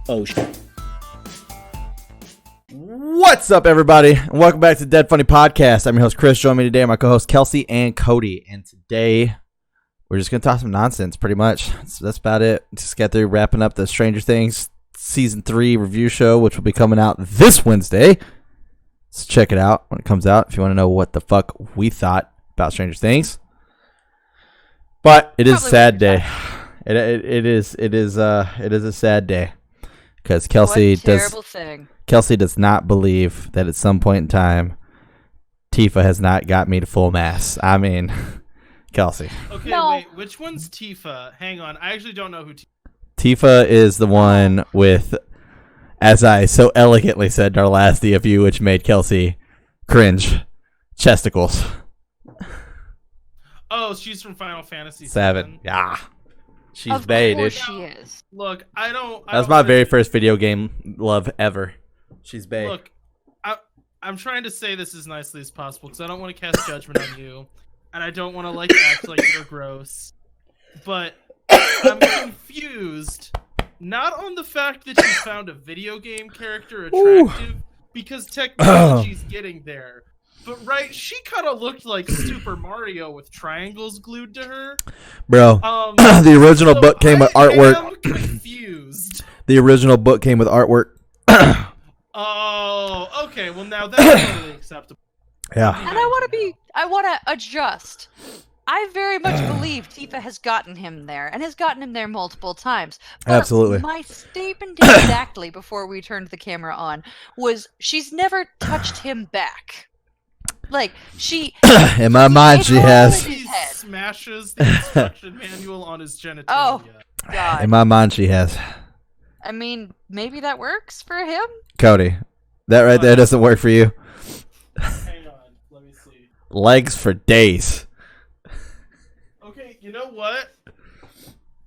Oh shit. What's up, everybody? And welcome back to Dead Funny Podcast. I'm your host, Chris. Join me today, my co-host, Kelsey and Cody. And today, we're just going to talk some nonsense, pretty much. That's about it. Just get through wrapping up the Stranger Things Season 3 review show, which will be coming out this Wednesday. So check it out when it comes out if you want to know what the fuck we thought about Stranger Things. But it is a sad day. It is a sad day because Kelsey does not believe that at some point in time Tifa has not got me to full mass. I mean, Kelsey. Okay, No. wait. Which one's Tifa? Hang on. I actually don't know who Tifa is the one with, as I so elegantly said in our last DFU, which made Kelsey cringe, chesticles. Oh, she's from Final Fantasy Seven. Yeah. She's Of bae, course dude. she is. Look, I don't That was my very first video game love ever. She's bae. Look, I'm trying to say this as nicely as possible because I don't want to cast judgment on you, and I don't want to act like you're gross. But I'm confused, not on the fact that you found a video game character attractive, because technology's getting there. But she kind of looked like Super Mario with triangles glued to her. Bro, the original book came with artwork. I'm confused. The original book came with artwork. Oh, okay. Well, now that's totally acceptable. Yeah. And I want to adjust. I very much believe Tifa has gotten him there, and has gotten him there multiple times. But Absolutely. my statement exactly before we turned the camera on was she's never touched him back. Like, she... In my mind, she has. He smashes the instruction manual on his genitalia. Oh, God. In my mind, she has. I mean, maybe that works for him? Cody, that right there doesn't work for you. Hang on. Let me see. Legs for days. Okay, you know what?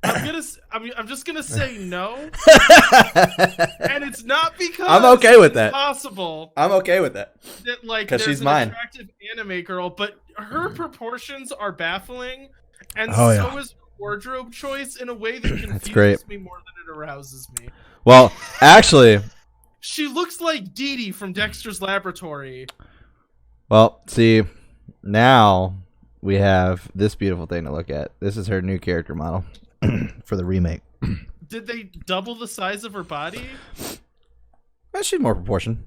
I'm just gonna say no, and it's not because I'm okay with that. It's possible I'm okay with that. that 'Cause there's she's an mine. attractive anime girl, but her proportions are baffling, and Oh, so yeah. is her wardrobe choice in a way that confuses great. me more than it arouses me. Well, actually, She looks like Dee Dee from Dexter's Laboratory. see, now we have this beautiful thing to look at. This is her new character model for the remake. Did they double the size of her body? She's more proportioned.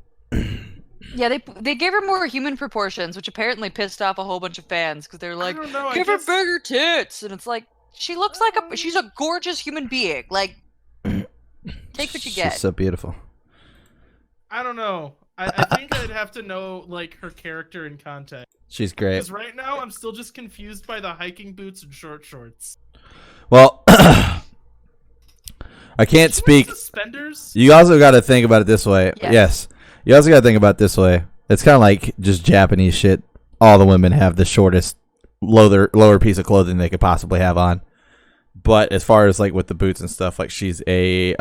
Yeah, they gave her more human proportions, which apparently pissed off a whole bunch of fans because they're like, I don't know, I give her guess- bigger tits, and it's like she looks like she's a gorgeous human being. Like, take what you get. She's so beautiful. I don't know. I think I'd have to know her character in context. She's great. Because right now I'm still just confused by the hiking boots and short shorts. Well, I can't She wears speak. suspenders? You also got to think about it this way. Yes. Yes. You also got to think about it this way. It's kind of like just Japanese shit. All the women have the shortest, lower piece of clothing they could possibly have on. But as far as with the boots and stuff, she's a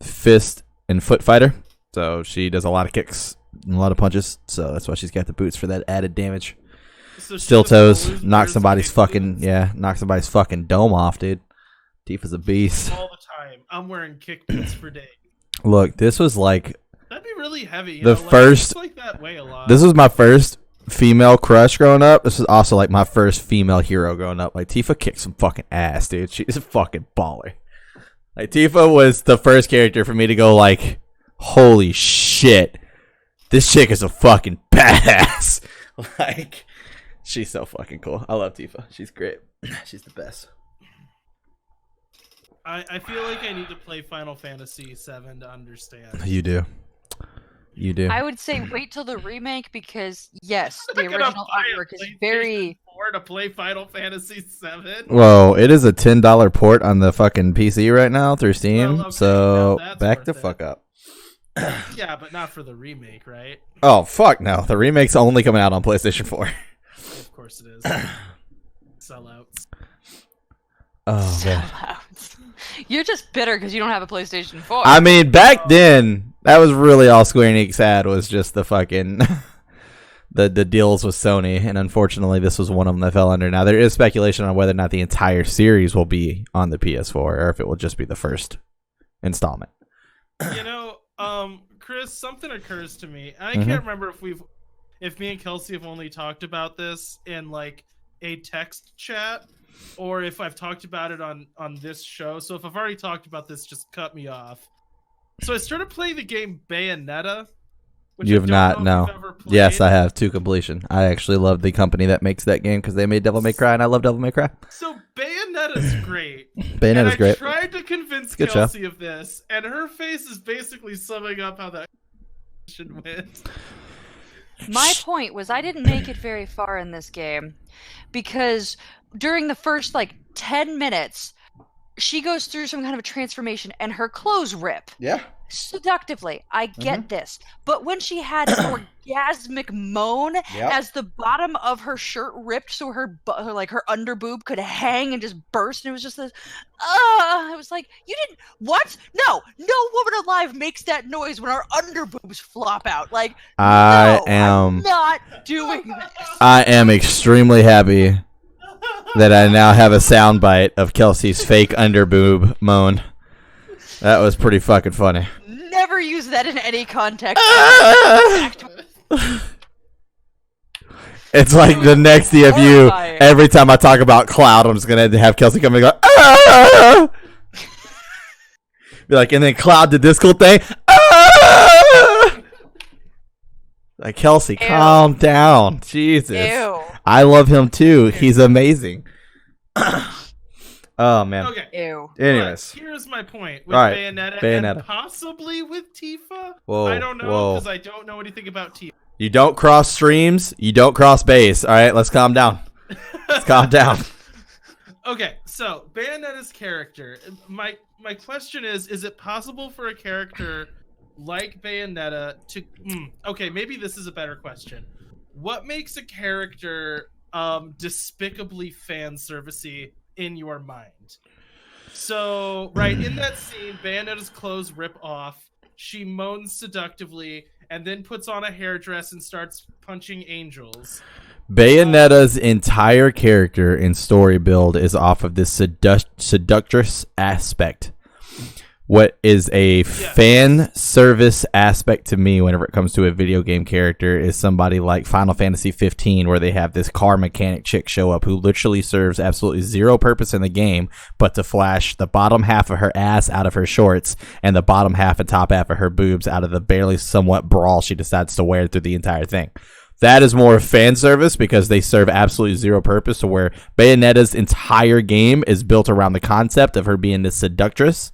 fist and foot fighter. So she does a lot of kicks and a lot of punches. So that's why she's got the boots for that added damage. So she Still just toes, knock somebody's fucking dome off, dude. Tifa's a beast. all the time. I'm wearing kick boots for days. Look, this was like That'd be really heavy. You The know? first- It's that way a lot. this was my first female crush growing up. This is also my first female hero growing up. Tifa kicked some fucking ass, dude. She's a fucking baller. Tifa was the first character for me to go holy shit, this chick is a fucking badass. She's so fucking cool. I love Tifa. She's great. She's the best. I feel like I need to play Final Fantasy VII to understand. You do. You do. I would say wait till the remake because yes, the I'm gonna original buy a artwork is PlayStation very. 4 to play Final Fantasy VII. Whoa, it is a $10 port on the fucking PC right now through Steam. Well, okay, so now that's back worth the it. fuck up. Yeah, but not for the remake, right? Oh fuck no! The remake's only coming out on PlayStation 4. Of course it is. Sellouts. Oh man. Sellouts. You're just bitter because you don't have a PlayStation 4. I mean, back then that was really all Square Enix had was just the fucking the deals with Sony, and unfortunately, this was one of them that fell under. Now there is speculation on whether or not the entire series will be on the PS4, or if it will just be the first installment. You know, Chris, something occurs to me. I Mm-hmm. can't remember if me and Kelsey have only talked about this in like a text chat, or if I've talked about it on this show. So if I've already talked about this, just cut me off. So I started playing the game Bayonetta. Which You I have don't not, know if no. you've ever played. Yes, I have to completion. I actually love the company that makes that game because they made Devil May Cry, and I love Devil May Cry. So Bayonetta's great. Bayonetta's I great. tried to convince Good Kelsey of this, and her face is basically summing up how that went. My point was I didn't make it very far in this game because during the first 10 minutes, she goes through some kind of a transformation and her clothes rip. Yeah. Seductively. I get this. But when she had an orgasmic moan as the bottom of her shirt ripped so her underboob could hang and just burst, and it was just this, I was like, you didn't, what? No woman alive makes that noise when our underboobs flop out. Like, I'm not doing this. I am extremely happy that I now have a soundbite of Kelsey's fake underboob moan. That was pretty fucking funny. Never use that in any context. It's like the next DFU. Every time I talk about Cloud, I'm just gonna have Kelsey come and go. Ah! Be like, and then Cloud did this cool thing. Ah! Like, Kelsey, calm down. Jesus. Ew. I love him too. He's amazing. Oh man. Okay. Ew. Anyways. But here's my point with All right, Bayonetta and possibly with Tifa. Whoa, I don't know whoa. because I don't know anything about Tifa. You don't cross streams. You don't cross base. All right, let's calm down. Let's calm down. Okay, so Bayonetta's character. My question is it possible for a character like Bayonetta to? Okay, maybe this is a better question. What makes a character despicably fan servicey in your mind? So, right in that scene, Bayonetta's clothes rip off. She moans seductively and then puts on a hairdress and starts punching angels. Bayonetta's entire character and story build is off of this seductress aspect. What is a fan service aspect to me whenever it comes to a video game character is somebody like Final Fantasy 15, where they have this car mechanic chick show up who literally serves absolutely zero purpose in the game but to flash the bottom half of her ass out of her shorts and the bottom half and top half of her boobs out of the barely somewhat brawl she decides to wear through the entire thing. That is more fan service because they serve absolutely zero purpose, to where Bayonetta's entire game is built around the concept of her being this seductress.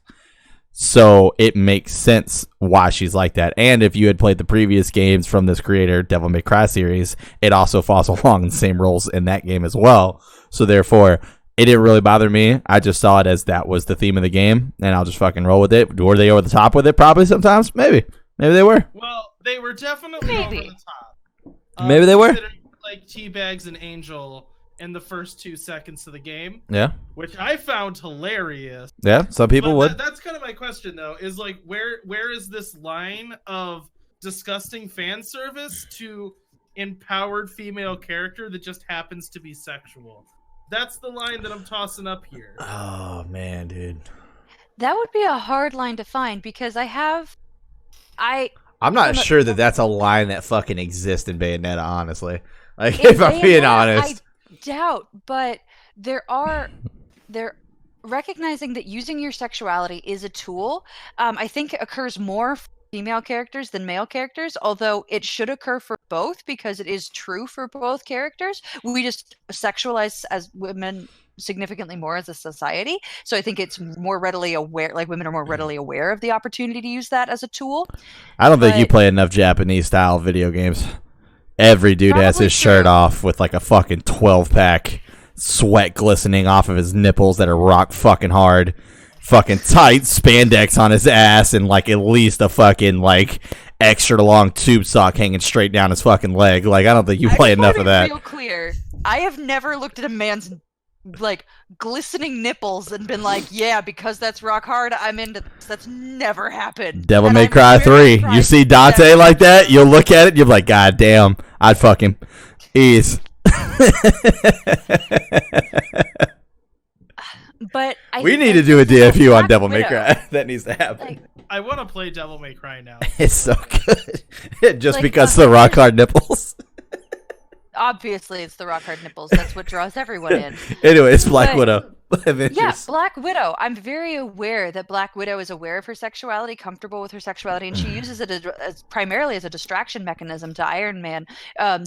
So it makes sense why she's like that. And if you had played the previous games from this creator, Devil May Cry series, it also falls along the same roles in that game as well. So therefore, it didn't really bother me. I just saw it as that was the theme of the game, and I'll just fucking roll with it. Were they over the top with it? Probably sometimes. Maybe they were. Well, they were definitely over the top. Maybe they were. Like teabags an angel in the first 2 seconds of the game. Yeah. Which I found hilarious. Yeah, some people would. That's kind of my question, though, is like, where is this line of disgusting fan service to empowered female character that just happens to be sexual? That's the line that I'm tossing up here. Oh, man, dude. That would be a hard line to find because I'm not sure that that's a line that fucking exists in Bayonetta, honestly. Like, if I'm being honest. I doubt, but they're recognizing that using your sexuality is a tool. I think it occurs more for female characters than male characters, although it should occur for both because it is true for both characters. We just sexualize as women significantly more as a society, so I think it's more readily aware, like women are more readily aware of the opportunity to use that as a tool. I don't think you play enough Japanese style video games. Every dude has his shirt off with like a fucking 12-pack, sweat glistening off of his nipples that are rock fucking hard, fucking tight spandex on his ass, and like at least a fucking like extra long tube sock hanging straight down his fucking leg. Like, I don't think you play enough of that. Real clear. I have never looked at a man's like glistening nipples and been like, yeah, because that's rock hard, I'm into this. That's never happened. Devil And May I'm Cry very 3. You surprised see Dante that- like that, you'll look at it, you'll be like, God damn, I'd fuck him. Ease. But We need to do a DFU on Devil May Cry. That needs to happen. Like, I want to play Devil May Cry now. It's so good. Just Like, because the rock hard nipples. obviously, it's the rock hard nipples. That's what draws everyone in. Anyway, it's Black But- Widow. Yeah, Avengers. Black Widow. I'm very aware that Black Widow is aware of her sexuality, comfortable with her sexuality, and she uses it as primarily as a distraction mechanism to Iron Man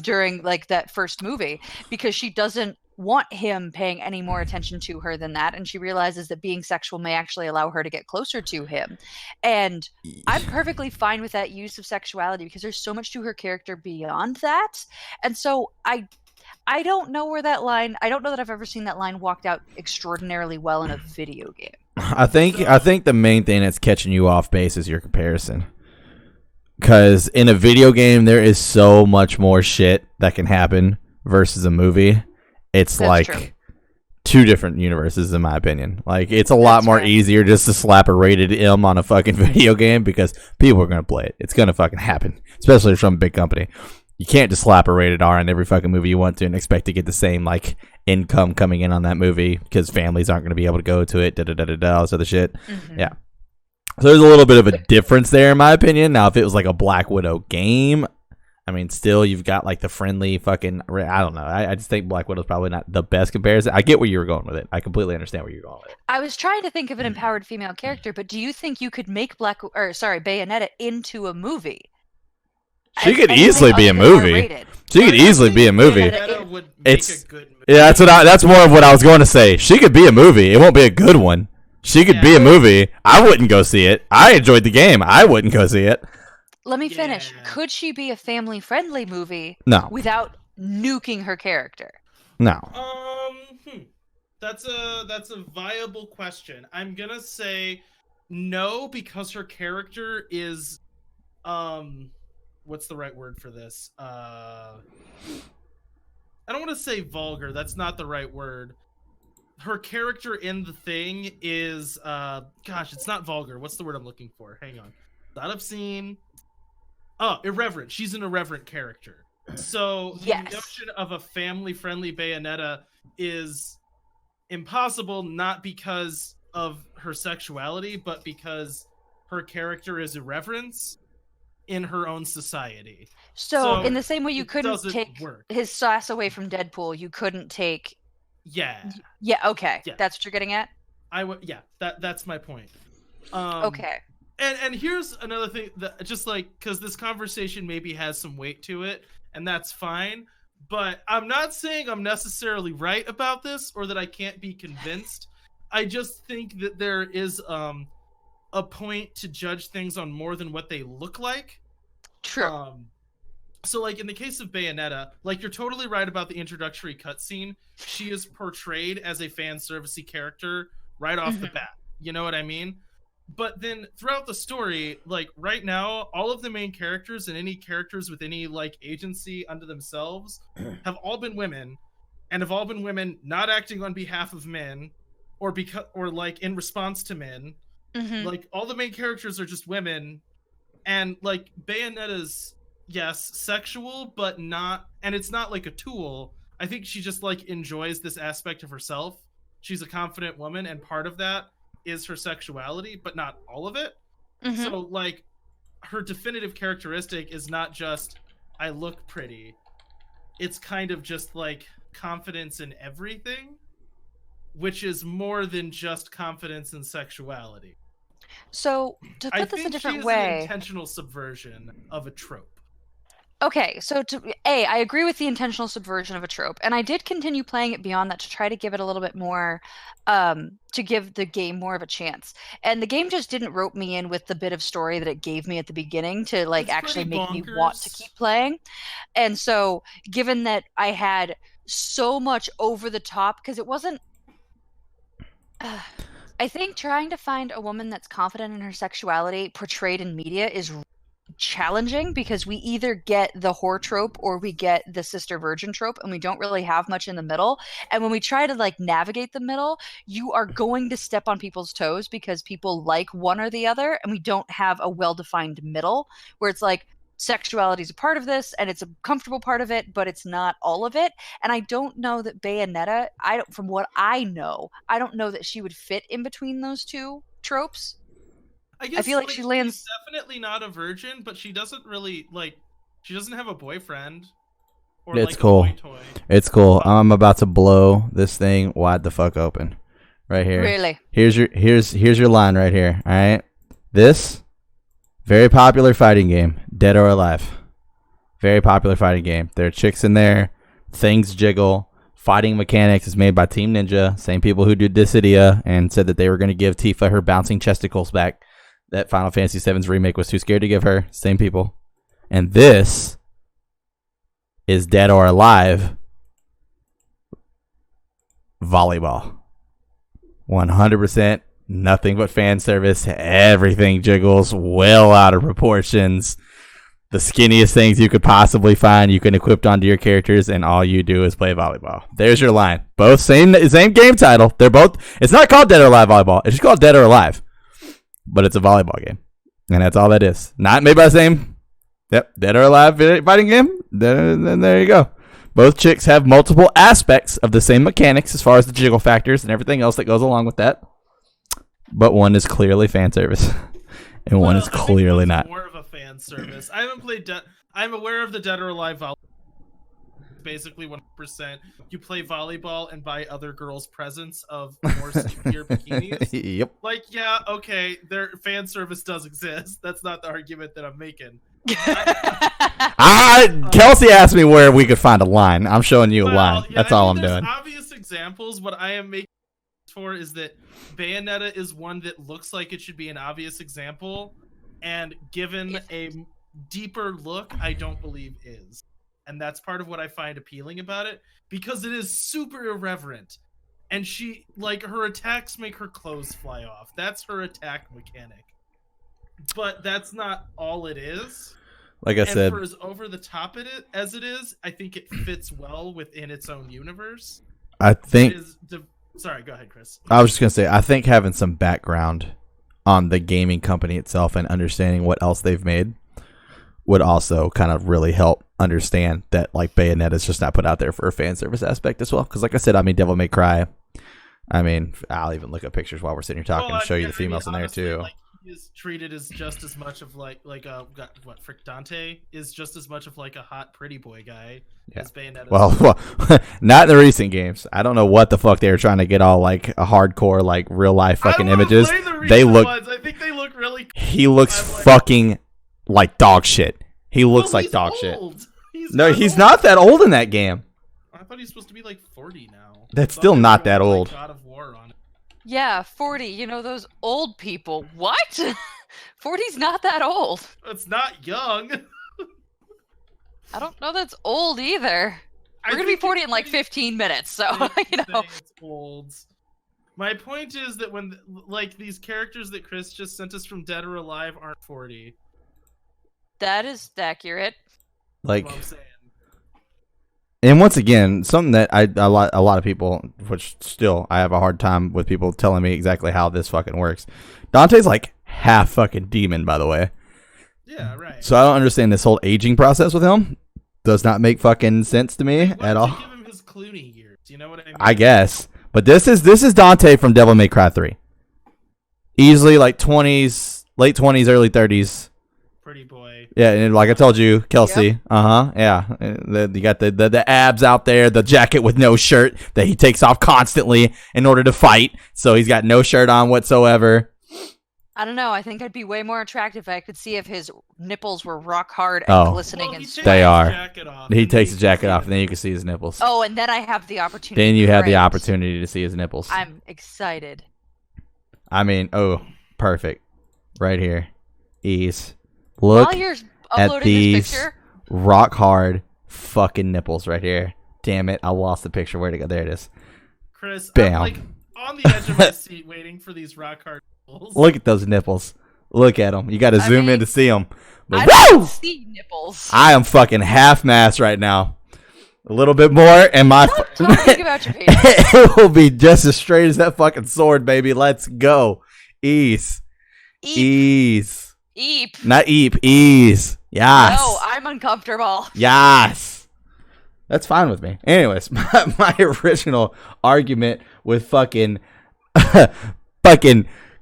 during like that first movie, because she doesn't want him paying any more attention to her than that, and she realizes that being sexual may actually allow her to get closer to him. And I'm perfectly fine with that use of sexuality because there's so much to her character beyond that. And so I don't know where that line. I don't know that I've ever seen that line walked out extraordinarily well in a video game. I think the main thing that's catching you off base is your comparison. Because in a video game, there is so much more shit that can happen versus a movie. It's That's like true. two different universes, in my opinion. Like, it's a lot That's more fair. easier just to slap a rated M on a fucking video game because people are going to play it. It's going to fucking happen, especially from a big company. You can't just slap a rated R on every fucking movie you want to and expect to get the same, like, income coming in on that movie because families aren't going to be able to go to it, all this other shit. Mhm. Yeah. So there's a little bit of a difference there, in my opinion. Now, if it was like a Black Widow game, I mean, still, you've got like the friendly fucking. I don't know. I just think Black Widow's probably not the best comparison. I get where you were going with it. I completely understand where you're going with it. I was trying to think of an empowered female character, but do you think you could make Bayonetta into a movie? She As could anything easily be a other than movie. R-rated? She could easily be a movie. Bayonetta would make It's- a good movie. Yeah, that's more of what I was going to say. She could be a movie. It won't be a good one. She could be a movie. I wouldn't go see it. I enjoyed the game. I wouldn't go see it. Let me finish. Yeah. Could she be a family-friendly movie No. without nuking her character? No. That's a viable question. I'm gonna say no because her character is, what's the right word for this? I don't want to say vulgar. That's not the right word. Her character in the thing is, gosh, it's not vulgar. What's the word I'm looking for? Hang on. Not obscene. Oh, irreverent. She's an irreverent character. So Yes. the notion of a family-friendly Bayonetta is impossible, not because of her sexuality, but because her character is irreverence in her own society. So, So, in the same way you it couldn't doesn't take work. his sass away from Deadpool, you couldn't take. Yeah, Yeah, okay. Yeah. That's what you're getting at? I would. Yeah, that's my point. Okay. And here's another thing that just like because this conversation maybe has some weight to it, and that's fine. But I'm not saying I'm necessarily right about this or that I can't be convinced. I just think that there is a point to judge things on more than what they look like. True. So like in the case of Bayonetta, like you're totally right about the introductory cutscene. She is portrayed as a fan servicey character right off the Mhm. bat. You know what I mean? But then throughout the story, like right now, all of the main characters and any characters with any like agency unto themselves have all been women, and have all been women not acting on behalf of men, or because or like in response to men. Mhm. Like all the main characters are just women, and like Bayonetta's yes sexual, but not, and it's not like a tool. I think she just like enjoys this aspect of herself. She's a confident woman, and part of that is her sexuality, but not all of it. Mhm. So like her definitive characteristic is not just I look pretty. It's kind of just like confidence in everything, which is more than just confidence in sexuality. So, to I put this a think different she is an way. intentional subversion of a trope. Okay, so I agree with the intentional subversion of a trope, and I did continue playing it beyond that to try to give it a little bit more, to give the game more of a chance. And the game just didn't rope me in with the bit of story that it gave me at the beginning to like It's actually pretty make me want to bonkers. keep playing. And so, given that I had so much over the top, because it wasn't. I think trying to find a woman that's confident in her sexuality portrayed in media is challenging because we either get the whore trope or we get the sister virgin trope, and we don't really have much in the middle. And when we try to like navigate the middle, you are going to step on people's toes because people like one or the other, and we don't have a well-defined middle where it's like sexuality is a part of this and it's a comfortable part of it, but it's not all of it. And I don't know that Bayonetta, from what I know, I don't know that she would fit in between those two tropes. I guess feel like she lands- she's definitely not a virgin, but she doesn't really she doesn't have a boyfriend. Or, It's like, a cool. boy toy. It's cool. I'm about to blow this thing wide the fuck open, right here. Really? Here's your line right here. All right, this very popular fighting game, Dead or Alive. Very popular fighting game. There are chicks in there. Things jiggle. Fighting mechanics is made by Team Ninja, same people who did Dissidia and said that they were going to give Tifa her bouncing chesticles back. That Final Fantasy VII's remake was too scared to give her. Same people. And this is Dead or Alive volleyball. 100% nothing but fan service. Everything jiggles well out of proportions. The skinniest things you could possibly find you can equip onto your characters, and all you do is play volleyball. There's your line. Both same game title. They're both. It's not called Dead or Alive volleyball. It's just called Dead or Alive. But it's a volleyball game, and that's all that is. Not made by the same. Yep, Dead or Alive fighting game. Then there you go. Both chicks have multiple aspects of the same mechanics as far as the jiggle factors and everything else that goes along with that. But one is clearly fan service, and one is clearly not. More of a fan service. I haven't played. I'm aware of the Dead or Alive volleyball. Basically, 100%. You play volleyball and buy other girls' presents of more secure bikinis. Yep. Like, yeah, okay, their fan service does exist. That's not the argument that I'm making. Kelsey asked me where we could find a line. I'm showing you a line. Yeah, That's all I'm there's doing. Obvious examples. What I am making for is that Bayonetta is one that looks like it should be an obvious example, and given a deeper look, I don't believe is. And that's part of what I find appealing about it, because it is super irreverent. And she, like, her attacks make her clothes fly off. That's her attack mechanic. But that's not all it is. Like I said, for as over the top as it is, I think it fits well within its own universe. I think. Sorry, go ahead, Chris. I was just gonna say, I think having some background on the gaming company itself and understanding what else they've made would also kind of really help understand that, like, Bayonetta is just not put out there for a fan service aspect as well. Because, like I said, I mean, Devil May Cry. I mean, I'll even look at pictures while we're sitting here talking and show you the females in there too. Like, he is treated as just as much of like Frick Dante is just as much of like a hot pretty boy guy as Bayonetta. Well, not in the recent games. I don't know what the fuck they were trying to get all like a hardcore, like real life fucking images. They look. I think they look really. He looks fucking like dog shit. He looks like dog shit. He's not that old in that game. I thought he's supposed to be like 40 now. That's still not that old. Like God of War on it. Yeah, 40. You know, those old people. What? 40's not that old. It's not young. I don't know that's old either. We're going to be 40 in like 15 minutes, so, you know. It's old. My point is that when, like, these characters that Chris just sent us from Dead or Alive aren't 40. That is accurate. Like, That's what I'm saying. and once again, something that a lot of people, which still I have a hard time with people telling me exactly how this fucking works. Dante's like half fucking demon, by the way. Yeah, right. So I don't understand this whole aging process with him. Does not make fucking sense to me at all. Give him his Clooney years. You know what I mean? I guess, but this is Dante from Devil May Cry 3. Easily like 20s, late 20s, early 30s. Pretty boy. Yeah, and like I told you, Kelsey. Yep. Yeah. You got the abs out there, the jacket with no shirt that he takes off constantly in order to fight. So he's got no shirt on whatsoever. I don't know. I think I'd be way more attractive if I could see if his nipples were rock hard and glistening and stuff. They are. He takes his jacket off, and then you can see his nipples. Oh, and then I have the opportunity. Then you have the opportunity to see his nipples. I'm excited. I mean, perfect. Right here. Ease. Look at these rock hard fucking nipples right here. Damn it, I lost the picture. Where'd it go? There it is. Chris, bam. I'm like on the edge of my seat waiting for these rock hard nipples. Look at those nipples. Look at them. You got to zoom in to see them. I But don't woo! see nipples. I am fucking half-mast right now. A little bit more, and my Talking about your penis. it will be just as straight as that fucking sword, baby. Let's go. Ease. Eep. Ease. Eep. Not eep. Ease. Yes. No, I'm uncomfortable. Yes. That's fine with me. Anyways, my original argument with fucking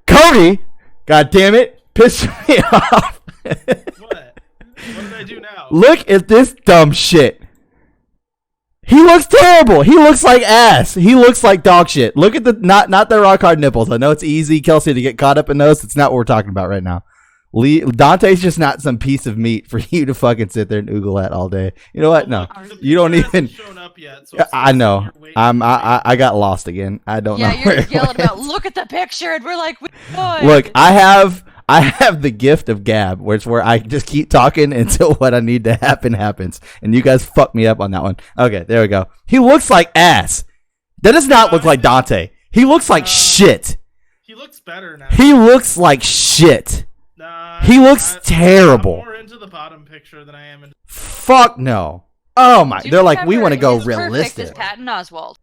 Cody, god damn it, pissed me off. What? What did I do now? Look at this dumb shit. He looks terrible. He looks like ass. He looks like dog shit. Look at the not the rock hard nipples. I know it's easy, Kelsey, to get caught up in those. It's not what we're talking about right now. Dante's just not some piece of meat for you to fucking sit there and oogle at all day. You know what? No, The you don't picture even. hasn't shown up yet, so I know. you're waiting. I got lost again. I don't know. Yeah, where you're it yelling went. about, look at the picture, and we're like, we could. Look, I have the gift of gab, where it's where I just keep talking until what I need to happen happens. And you guys fucked me up on that one. Okay, there we go. He looks like ass. That does not look like Dante. He looks like shit. He looks better now. He looks like shit. Nah, He looks terrible. I'm more into the bottom picture than I am into. Fuck no. Oh my. Do you They're like, we remember want to go his perfect realistic. is Patton Oswalt.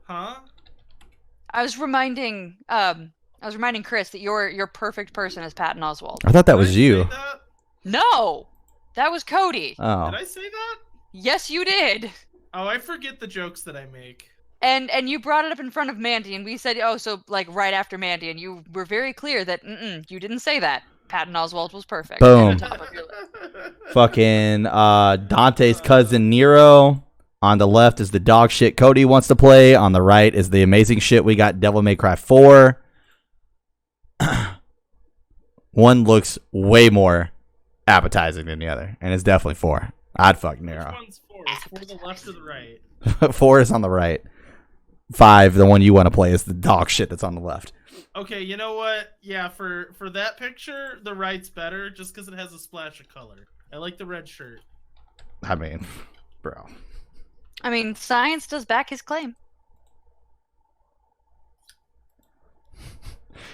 Huh? I was reminding Chris that your perfect person is Patton Oswalt. I thought that Did was I say you. that? No, that was Cody. Oh. Did I say that? Yes, you did. Oh, I forget the jokes that I make. And you brought it up in front of Mandy, and we said, oh, so like right after Mandy, and you were very clear that you didn't say that. Patton Oswalt was perfect. Boom. At the top of your list. Fucking Dante's cousin Nero. On the left is the dog shit Cody wants to play. On the right is the amazing shit we got Devil May Cry 4. One looks way more appetizing than the other, and it's definitely 4. I'd fuck Which Nero. one's 4? Is 4 the left or the right? 4 is on the right. 5, the one you want to play, is the dog shit that's on the left. Okay, you know what? Yeah, for that picture, the right's better, just because it has a splash of color. I like the red shirt. I mean, bro. I mean, science does back his claim.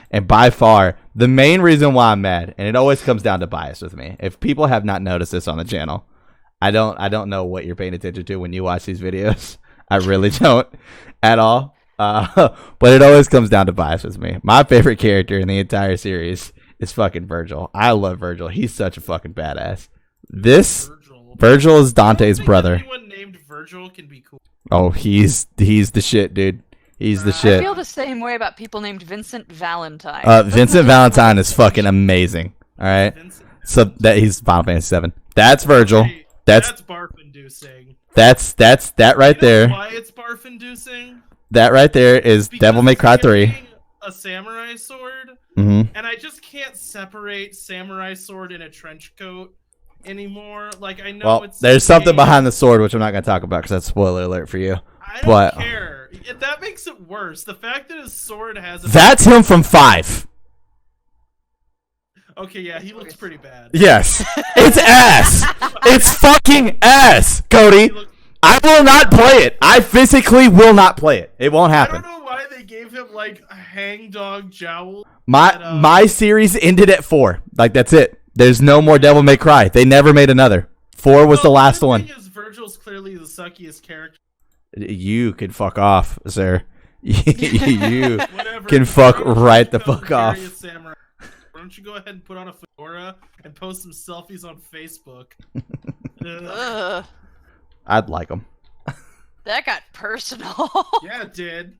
And by far, the main reason why I'm mad, and it always comes down to bias with me. If people have not noticed this on the channel, I don't know what you're paying attention to when you watch these videos. I really don't at all. But it always comes down to bias with me. My favorite character in the entire series is fucking Virgil. I love Virgil. He's such a fucking badass. Virgil is Dante's brother. Anyone named Virgil can be cool. Oh, he's the shit, dude. He's the I shit. feel the same way about people named Vincent Valentine. Vincent Valentine is fucking amazing. All right. Vincent. So that he's Final Fantasy 7. That's Virgil. Hey, That's barf-inducing. that's that right You know there. why it's barf-inducing? That right there is Because Devil May it's Cry 3. carrying a samurai sword, Mm-hmm. and I just can't separate samurai sword and a trench coat anymore. Like, I know Well, it's there's something game. behind the sword which I'm not gonna talk about because that's spoiler alert for you. I don't but- care. That makes it worse. The fact that his sword has a... That's him from 5. Okay, yeah, he looks pretty bad. Yes, it's ass. It's fucking ass, Cody. He looks- I will not play it. I physically will not play it. It won't I happen. don't know why they gave him, like, a hangdog jowl. My series ended at 4. Like, that's it. There's no more Devil May Cry. They never made another. 4 was the last one. thing is, Virgil's clearly the suckiest character. You can fuck off, sir. You Whatever. can fuck Why don't you right the become fuck off. Various Samurai? Why don't you go ahead and put on a fedora and post some selfies on Facebook? Ugh. Ugh, I'd like them. that got personal. Yeah, it did.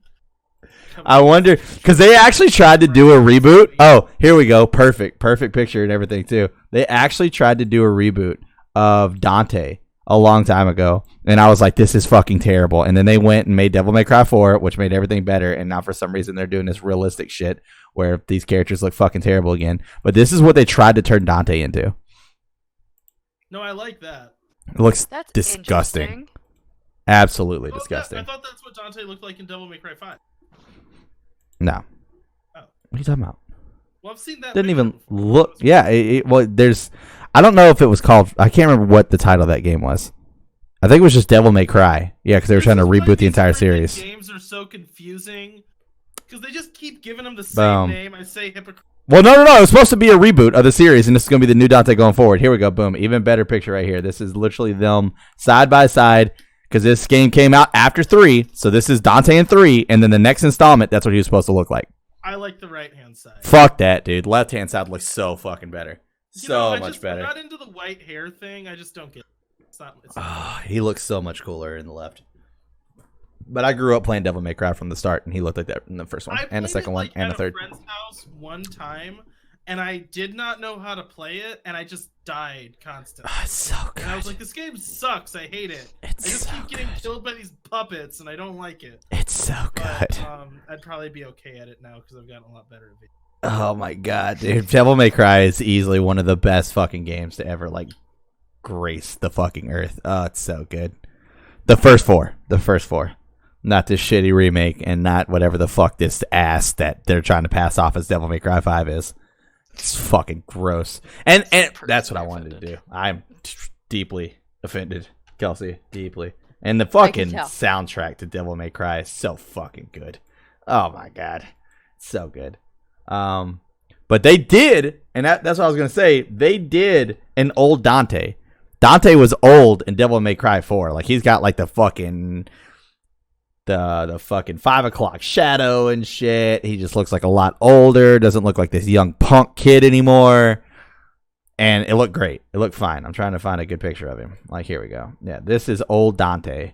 Come I on. wonder because they actually tried to do a reboot. Oh, here we go. Perfect picture and everything too. They actually tried to do a reboot of Dante a long time ago, and I was like, "This is fucking terrible." And then they went and made Devil May Cry 4, which made everything better. And now for some reason they're doing this realistic shit where these characters look fucking terrible again. But this is what they tried to turn Dante into. No, I like that. It looks That's disgusting. interesting. Absolutely Oh, I disgusting. thought that's what Dante looked like in Devil May Cry 5. No. Oh. What are you talking about? Well, I've seen that. Didn't picture even before. look. Yeah. Well, there's. I don't know if it was called. I can't remember what the title of that game was. I think it was just Devil May Cry. Yeah, because they were trying to This is why reboot the these entire freaking series. Games are so confusing because they just keep giving them the Boom. same name. I say hypocrite. Well, no. It was supposed to be a reboot of the series, and this is going to be the new Dante going forward. Here we go. Boom. Even better picture right here. This is literally them side by side because this game came out after 3. So this is Dante in 3, and then the next installment, that's what he was supposed to look like. I like the right-hand side. Fuck that, dude. Left-hand side looks so fucking better. Much better. I'm not into the white hair thing. I just don't get it. It's not he looks so much cooler in the left. But I grew up playing Devil May Cry from the start, and he looked like that in the first one, and the second one, and the third. I played it at a friend's house one time, and I did not know how to play it, and I just died constantly. Oh, it's so good. And I was like, this game sucks. I hate it. I just keep getting killed by these puppets, and I don't like it. It's so good. But, I'd probably be okay at it now because I've gotten a lot better at it. Oh my god, dude. Devil May Cry is easily one of the best fucking games to ever, like, grace the fucking earth. Oh, it's so good. The first four. Not this shitty remake, and not whatever the fuck this ass that they're trying to pass off as Devil May Cry 5 is. It's fucking gross. And that's what I wanted to do. I'm deeply offended, Kelsey. Deeply. And the fucking soundtrack to Devil May Cry is so fucking good. Oh my god. So good. But they did, and that's what I was going to say, they did an old Dante. Dante was old in Devil May Cry 4. Like, he's got like the fucking... The fucking 5 o'clock shadow and shit. He just looks like a lot older. Doesn't look like this young punk kid anymore. And it looked great. It looked fine. I'm trying to find a good picture of him. Like, here we go. Yeah, this is old Dante.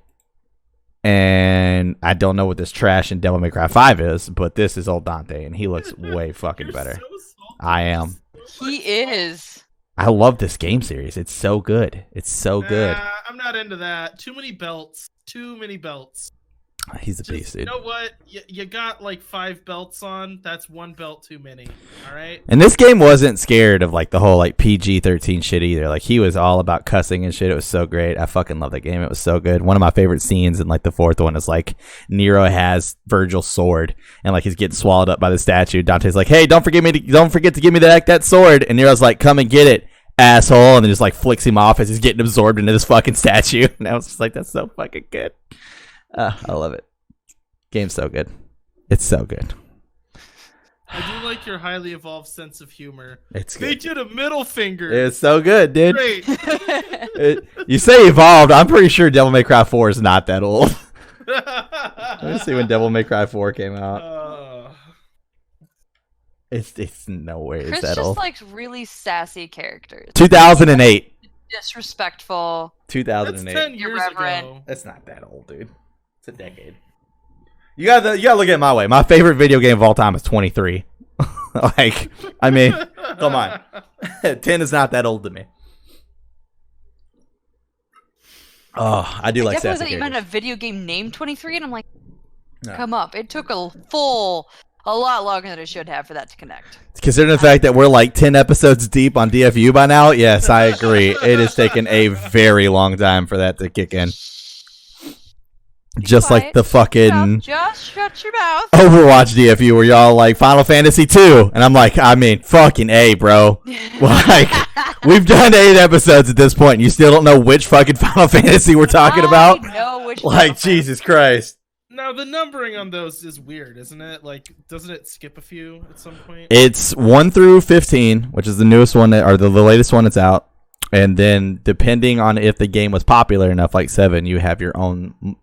And I don't know what this trash in Devil May Cry 5 is, but this is old Dante, and he looks way fucking better. I am. He is. I love this game series. It's so good. It's so good. I'm not into that. Too many belts. He's a beast, dude. You know what? You got like 5 belts on. That's 1 belt too many. All right. And this game wasn't scared of like the whole like PG-13 shit either. Like, he was all about cussing and shit. It was so great. I fucking love that game. It was so good. One of my favorite scenes in like the 4th one is like Nero has Virgil's sword and like he's getting swallowed up by the statue. Dante's like, "Hey, don't forget to give me that sword." And Nero's like, "Come and get it, asshole," and then just like flicks him off as he's getting absorbed into this fucking statue. And I was just like, that's so fucking good. I love it. Game's so good. It's so good. I do like your highly evolved sense of humor. It's good. They did a middle finger. It's so good, dude. Great. You say evolved. I'm pretty sure Devil May Cry 4 is not that old. Let me see when Devil May Cry 4 came out. It's nowhere Chris that just old. likes really sassy characters. 2008. Disrespectful. 2008. That's 10 years Irreverent. ago. That's not that old, dude. It's a decade. You gotta look at it my way. My favorite video game of all time is 23. Like, I mean, come on. 10 is not that old to me. Oh, I do like sassy wasn't even a video game named 23, and I'm like, come up. It took a lot longer than it should have for that to connect. Considering the fact that we're like 10 episodes deep on DFU by now, yes, I agree. It has taken a very long time for that to kick in. Just like the fucking just shut your mouth. Overwatch DFU where y'all like Final Fantasy 2. And I'm like, I mean, fucking A, bro. Like, we've done 8 episodes at this point, and you still don't know which fucking Final Fantasy we're talking about? Know which like, Jesus Christ. Now, the numbering on those is weird, isn't it? Like, doesn't it skip a few at some point? It's 1 through 15, which is the newest one, or the latest one that's out. And then, depending on if the game was popular enough, like 7, you have your own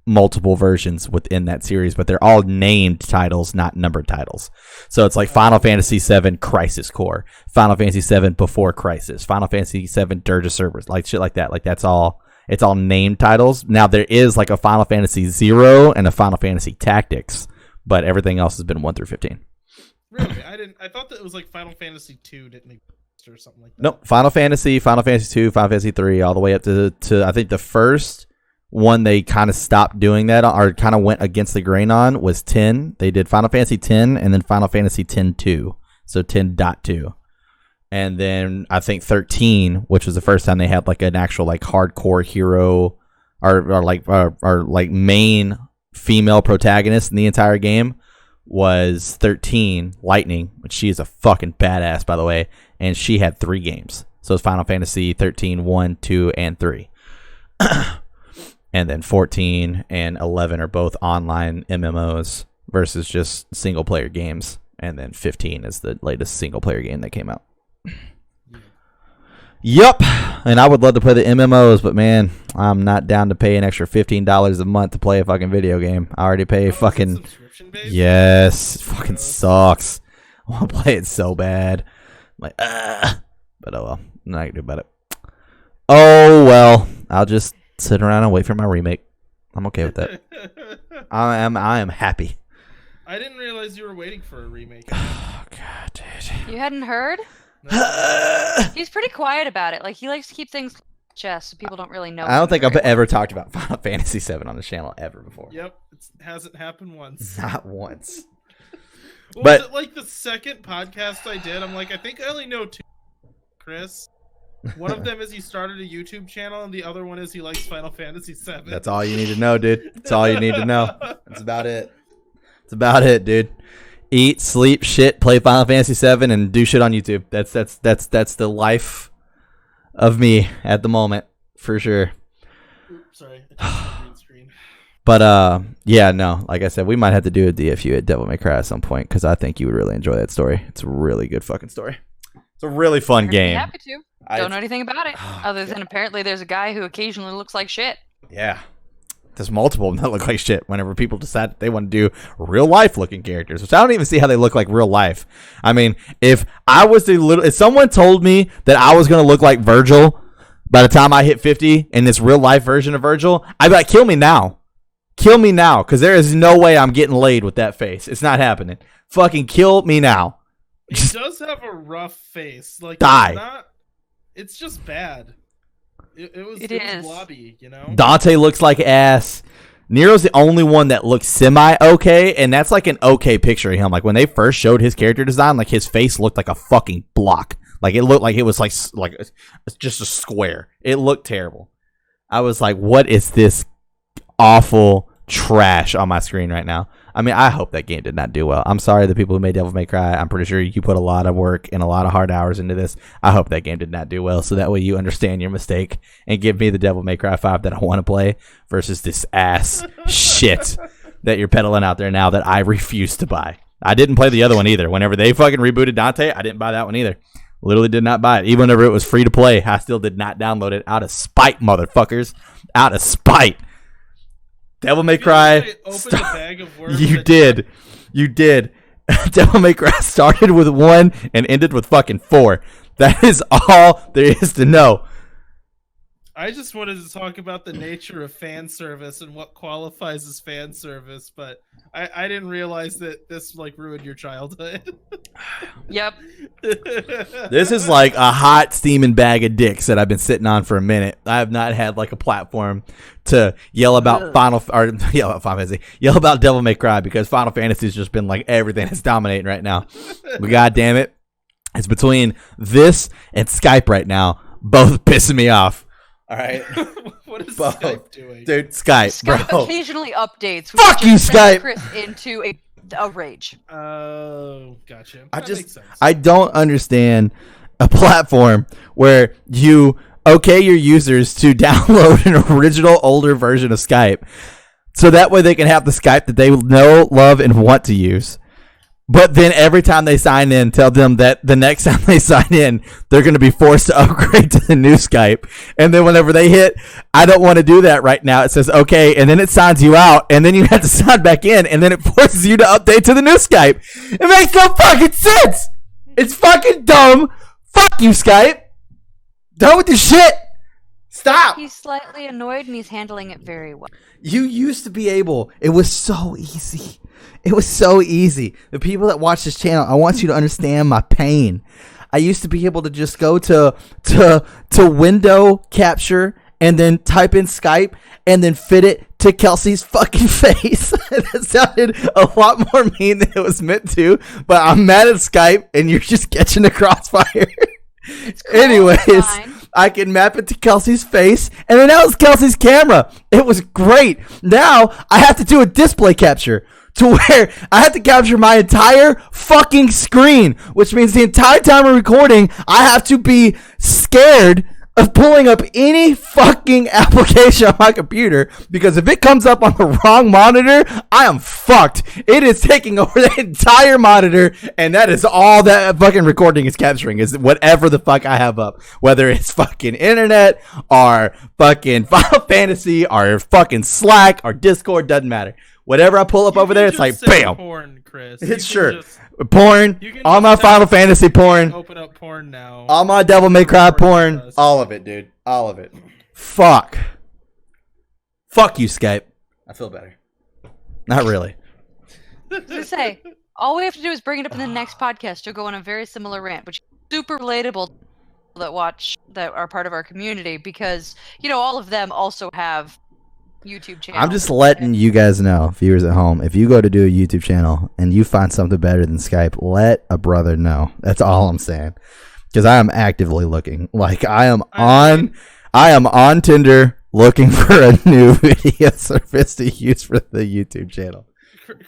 multiple versions within that series, but they're all named titles, not numbered titles. So it's like Final Fantasy VII Crisis Core, Final Fantasy VII Before Crisis, Final Fantasy VII Dirge of Cerberus, like shit like that. Like, that's all. It's all named titles. Now there is like a Final Fantasy 0 and a Final Fantasy Tactics, but everything else has been 1 through 15. Really? I thought that it was like Final Fantasy 2 didn't exist or something like that. Nope. Final Fantasy 2, Final Fantasy 3, all the way up to I think the first one they kind of stopped doing that or kind of went against the grain on was 10. They did Final Fantasy 10 and then Final Fantasy 10-2. So 10.2. And then I think 13, which was the first time they had like an actual like hardcore hero or like main female protagonist in the entire game, was 13, Lightning, which she is a fucking badass, by the way, and she had 3 games. So it's Final Fantasy 13, 1, 2, and 3. And then 14 and 11 are both online MMOs versus just single player games. and then 15 is the latest single player game that came out. Yep, and I would love to play the MMOs, but man, I'm not down to pay an extra $15 a month to play a fucking video game. I already pay fucking yes, it fucking sucks. I want to play it so bad. I'm like, but oh well, nothing I can do about it. Oh well, I'll just sit around and wait for my remake. I'm okay with that. I am happy. I didn't realize you were waiting for a remake. Oh god, dude. You hadn't heard? He's pretty quiet about it. Like, he likes to keep things chest, so people don't really know. I don't think I've ever talked about Final Fantasy VII on this channel ever before. Yep, it hasn't happened once. Not once. Well, but was it like the second podcast I did? I'm like, I think I only know two. Chris. One of them is he started a YouTube channel, and the other one is he likes Final Fantasy VII. That's all you need to know, dude. That's all you need to know. That's about it. That's about it, dude. Eat, sleep, shit, play Final Fantasy VII, and do shit on YouTube. That's the life of me at the moment, for sure. Oops, sorry, I just green screen. But yeah, no. Like I said, we might have to do a DFU at Devil May Cry at some point because I think you would really enjoy that story. It's a really good fucking story. It's a really fun game. Happy to. Don't know anything about it, other than apparently there's a guy who occasionally looks like shit. Yeah. There's multiple of them that look like shit whenever people decide that they want to do real life looking characters, which I don't even see how they look like real life. I mean, if someone told me that I was going to look like Virgil by the time I hit 50 in this real life version of Virgil, I'd be like, kill me now. Kill me now, because there is no way I'm getting laid with that face. It's not happening. Fucking kill me now. He does have a rough face. Like, die. It's just bad. It was blobby, you know? Dante looks like ass. Nero's the only one that looks semi-okay, and that's like an okay picture of him. Like, when they first showed his character design, like, his face looked like a fucking block. Like, it looked like it was like just a square. It looked terrible. I was like, what is this awful trash on my screen right now? I mean, I hope that game did not do well. I'm sorry, the people who made Devil May Cry. I'm pretty sure you put a lot of work and a lot of hard hours into this. I hope that game did not do well, so that way you understand your mistake and give me the Devil May Cry 5 that I want to play versus this ass shit that you're peddling out there now that I refuse to buy. I didn't play the other one either. Whenever they fucking rebooted Dante, I didn't buy that one either. Literally did not buy it. Even whenever it was free to play, I still did not download it out of spite, motherfuckers. Out of spite. Devil May Cry. You did. Devil May Cry started with 1 and ended with fucking 4. That is all there is to know. I just wanted to talk about the nature of fan service and what qualifies as fan service, but I didn't realize that this like ruined your childhood. Yep. This is like a hot steaming bag of dicks that I've been sitting on for a minute. I have not had like a platform to yell about yell about Devil May Cry because Final Fantasy has just been like everything that's dominating right now. But god damn it, it's between this and Skype right now, both pissing me off. All right. What is Skype doing? Dude, Skype bro. Occasionally updates. Fuck you, Skype. Chris into a rage. Oh, gotcha. Makes sense. I don't understand a platform where you okay your users to download an original older version of Skype so that way they can have the Skype that they know, love, and want to use. But then every time they sign in, tell them that the next time they sign in, they're going to be forced to upgrade to the new Skype. And then whenever they hit, I don't want to do that right now, it says, okay, and then it signs you out, and then you have to sign back in, and then it forces you to update to the new Skype. It makes no fucking sense. It's fucking dumb. Fuck you, Skype. Done with this shit. Stop. He's slightly annoyed, and he's handling it very well. You used to be able. It was so easy. It was so easy. The people that watch this channel, I want you to understand my pain. I used to be able to just go to window capture and then type in Skype and then fit it to Kelsey's fucking face. That sounded a lot more mean than it was meant to, but I'm mad at Skype and you're just catching the crossfire. Cool, anyways, I can map it to Kelsey's face, and then that was Kelsey's camera. It was great. Now I have to do a display capture to where I have to capture my entire fucking screen, which means the entire time we're recording, I have to be scared of pulling up any fucking application on my computer, because if it comes up on the wrong monitor, I am fucked. It is taking over the entire monitor, and that is all that fucking recording is capturing, is whatever the fuck I have up. Whether it's fucking internet, or fucking Final Fantasy, or fucking Slack, or Discord, doesn't matter. Whatever I pull up over there, it's like, bam. Porn, Chris. It's sure. Porn, all my Final Fantasy porn. Open up porn now. All my Devil May Cry porn. All of it, dude. All of it. Fuck. Fuck you, Skype. I feel better. Not really. To say, all we have to do is bring it up in the next podcast. You'll go on a very similar rant, which is super relatable to people that are part of our community, because, you know, all of them also have YouTube channel. I'm just letting you guys know, viewers at home, if you go to do a YouTube channel and you find something better than Skype, let a brother know. That's all I'm saying. Because I am actively looking. Like, I am on Tinder looking for a new video service to use for the YouTube channel.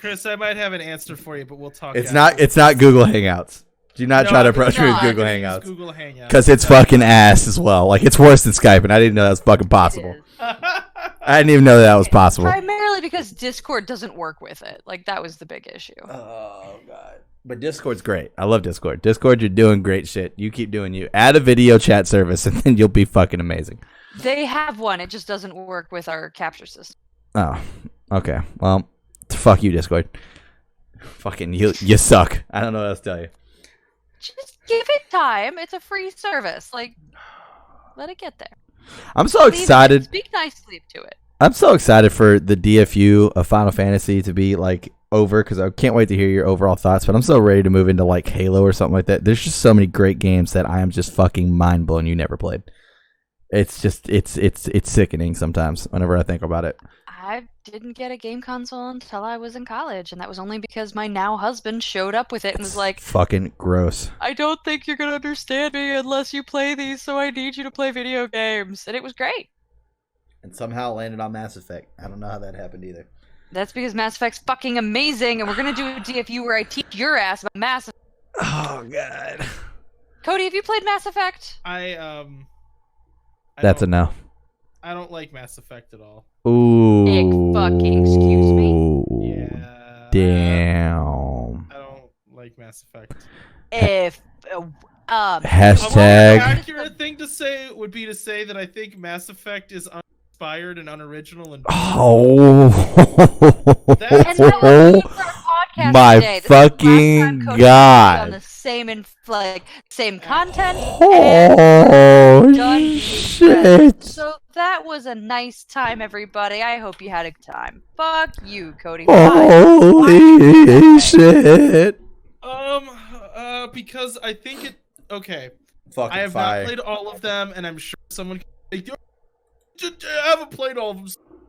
Chris, I might have an answer for you, but we'll talk. It's not Google Hangouts. Do not try to approach me with Google Hangouts. Hangouts. Because it's fucking ass as well. Like, it's worse than Skype, and I didn't know that was fucking possible. I didn't even know that was possible. Primarily because Discord doesn't work with it. Like, that was the big issue. Oh, God. But Discord's great. I love Discord. Discord, you're doing great shit. You keep doing you. Add a video chat service, and then you'll be fucking amazing. They have one. It just doesn't work with our capture system. Oh, okay. Well, fuck you, Discord. Fucking you suck. I don't know what else to tell you. Just give it time. It's a free service. Like, let it get there. I'm so excited. Speak nicely to it. I'm so excited for the DFU of Final Fantasy to be like over, because I can't wait to hear your overall thoughts. But I'm so ready to move into like Halo or something like that. There's just so many great games that I am just fucking mind blown you never played. It's just it's sickening sometimes whenever I think about it. I didn't get a game console until I was in college, and that was only because my now husband showed up with it and was like, fucking gross. I don't think you're gonna understand me unless you play these, so I need you to play video games. And it was great. And somehow landed on Mass Effect. I don't know how that happened either. That's because Mass Effect's fucking amazing, and we're gonna do a DFU where I teach your ass about Mass Effect. Oh, God. Cody, have you played Mass Effect? That's a no. I don't like Mass Effect at all. Ooh. Fucking excuse me? Yeah. Damn. I don't like Mass Effect. If hashtag. A more accurate thing to say would be to say that I think Mass Effect is uninspired and unoriginal and my fucking God. On the same content. Oh shit. So that was a nice time, everybody. I hope you had a good time. Fuck you, Cody. Holy shit. Because I think it. Okay. Fucking I have fire. not played all of them, and I'm sure someone can say, I haven't played all of them.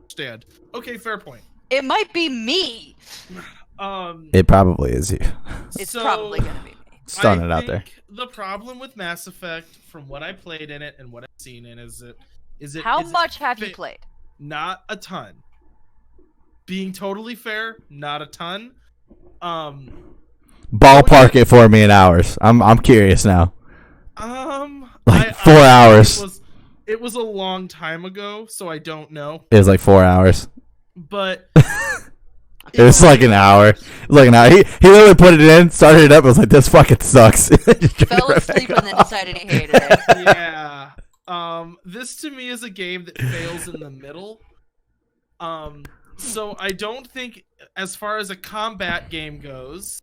Stand. Okay, fair point. It might be me. It probably is you. It's probably gonna be me. Starting it out there. The problem with Mass Effect, from what I played in it and what I've seen in, is it. How much have you played? Not a ton. Being totally fair, not a ton. Ballpark it for me in hours. I'm curious now. Like 4 hours. It was a long time ago, so I don't know. It was like 4 hours. But it was like an hour. It was like an hour. He literally put it in, started it up, and was like, this fucking sucks. Fell asleep and then decided he hated it. Yeah. This to me is a game that fails in the middle. So I don't think, as far as a combat game goes,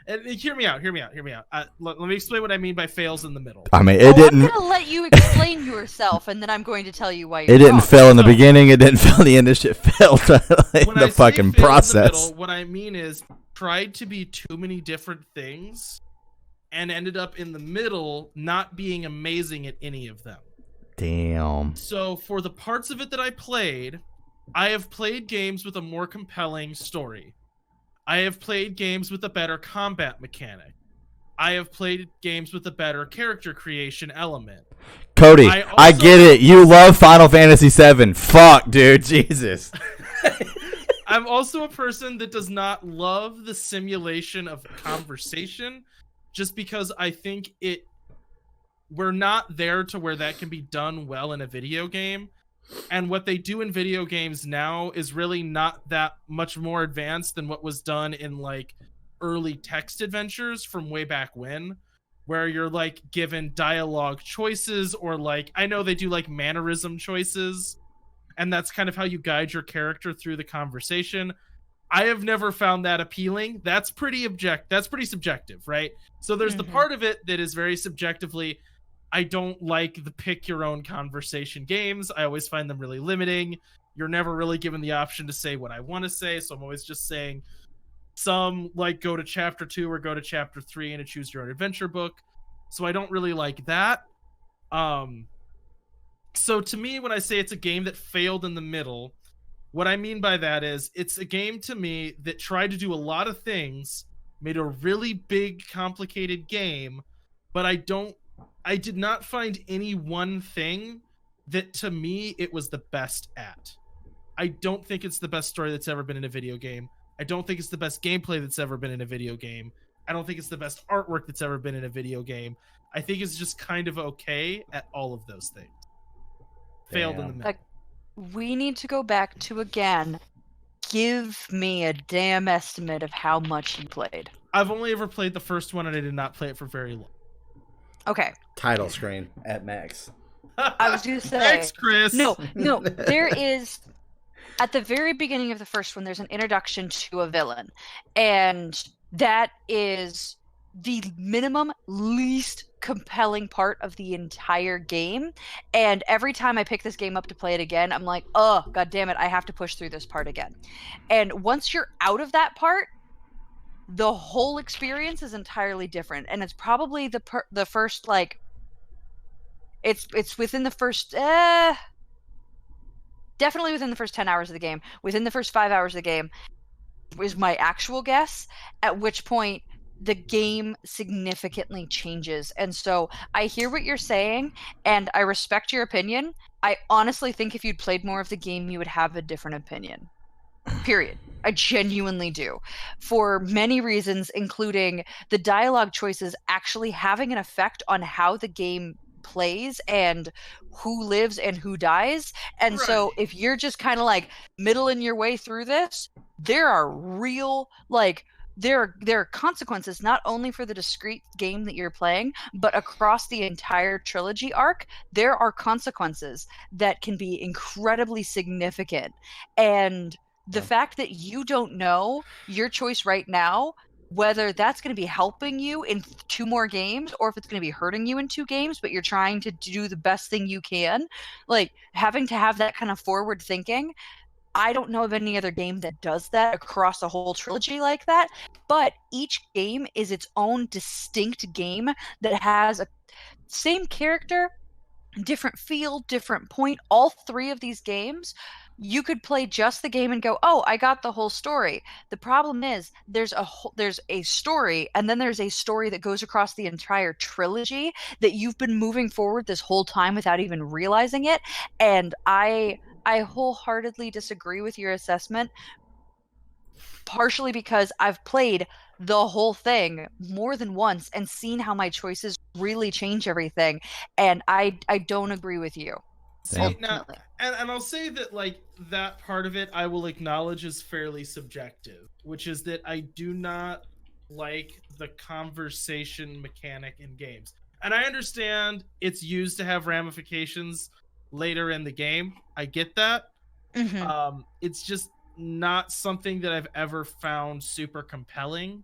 and hear me out. Let me explain what I mean by fails in the middle. I mean, it didn't. I'm gonna let you explain yourself, and then I'm going to tell you why. It didn't fail in the beginning. It didn't fail in the end. This shit failed in the fucking process. What I mean is, tried to be too many different things, and ended up in the middle, not being amazing at any of them. Damn. So for the parts of it that I played, I have played games with a more compelling story. I have played games with a better combat mechanic. I have played games with a better character creation element. Cody, I get it. You love Final Fantasy VII. Fuck, dude. Jesus. I'm also a person that does not love the simulation of conversation, just because I think it we're not there to where that can be done well in a video game. And what they do in video games now is really not that much more advanced than what was done in like early text adventures from way back when, where you're like given dialogue choices, or like, I know they do like mannerism choices, and that's kind of how you guide your character through the conversation. I have never found that appealing. That's pretty subjective, right? So there's the part of it that is very subjectively, I don't like the pick your own conversation games. I always find them really limiting. You're never really given the option to say what I want to say, so I'm always just saying some like go to chapter 2 or go to chapter 3 in a choose your own adventure book. So I don't really like that. So to me, when I say it's a game that failed in the middle, what I mean by that is it's a game to me that tried to do a lot of things, made a really big, complicated game, but I did not find any one thing that to me it was the best at. I don't think it's the best story that's ever been in a video game. I don't think it's the best gameplay that's ever been in a video game. I don't think it's the best artwork that's ever been in a video game. I think it's just kind of okay at all of those things. Failed in the middle. We need to go back to, again, give me a damn estimate of how much you played. I've only ever played the first one, and I did not play it for very long. Okay. Title screen at max. I was going to say... Thanks, Chris! No, there is... At the very beginning of the first one, there's an introduction to a villain. And that is the minimum, least compelling part of the entire game. And every time I pick this game up to play it again, I'm like, oh, god damn it, I have to push through this part again. And once you're out of that part, the whole experience is entirely different. And it's probably the first, like... It's within the first... Definitely within the first 10 hours of the game. Within the first 5 hours of the game is my actual guess, at which point the game significantly changes. And so I hear what you're saying, and I respect your opinion. I honestly think if you'd played more of the game, you would have a different opinion. Period. I genuinely do. For many reasons, including the dialogue choices actually having an effect on how the game plays and who lives and who dies. And right. So if you're just kind of like middling your way through this, there are real, like, there are consequences not only for the discrete game that you're playing, but across the entire trilogy arc. There are consequences that can be incredibly significant. And the fact that you don't know your choice right now, whether that's going to be helping you in 2 more games or if it's going to be hurting you in 2 games, but you're trying to do the best thing you can, like having to have that kind of forward thinking. I don't know of any other game that does that across a whole trilogy like that, but each game is its own distinct game that has a same character, different feel, different point. All 3 of these games, you could play just the game and go, oh, I got the whole story. The problem is there's a story, and then there's a story that goes across the entire trilogy that you've been moving forward this whole time without even realizing it. And I wholeheartedly disagree with your assessment, partially because I've played the whole thing more than once and seen how my choices really change everything. And I don't agree with you. See, now, and I'll say that, like, that part of it I will acknowledge is fairly subjective, which is that I do not like the conversation mechanic in games. And I understand it's used to have ramifications later in the game. I get that. Mm-hmm. It's just not something that I've ever found super compelling.